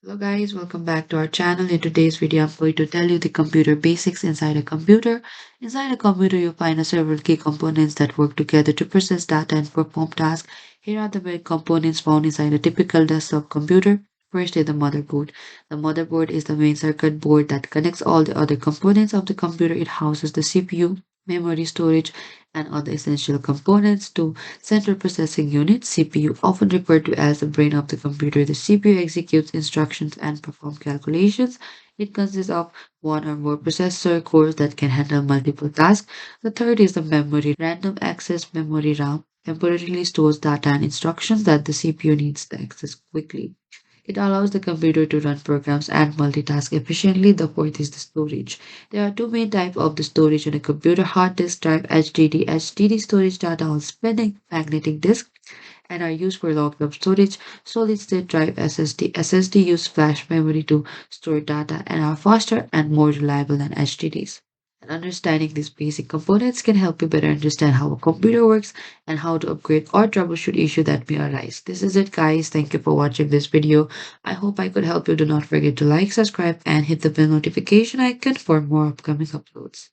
Hello guys, welcome back to our channel. In today's video, I'm going to tell you the computer basics inside a computer. Inside a computer, you'll find several key components that work together to process data and perform tasks. Here are the main components found inside a typical desktop computer. First is the motherboard. The motherboard is the main circuit board that connects all the other components of the computer. It houses the CPU, memory, storage, and other essential components to Central Processing Unit (CPU), often referred to as the brain of the computer. The CPU executes instructions and performs calculations. It consists of one or more processor cores that can handle multiple tasks. The third is the memory. Random access memory RAM temporarily stores data and instructions that the CPU needs to access quickly. It allows the computer to run programs and multitask efficiently. The fourth is the storage. There are two main types of the storage in a computer: hard disk drive (HDD). HDD storage data on spinning magnetic disk and are used for long-term storage. Solid state drive (SSD). SSD use flash memory to store data and are faster and more reliable than HDDs. And understanding these basic components can help you better understand how a computer works and how to upgrade or troubleshoot issues that may arise. This is it, guys. Thank you for watching this video. I hope I could help you. Do not forget to like, subscribe, and hit the bell notification icon for more upcoming uploads.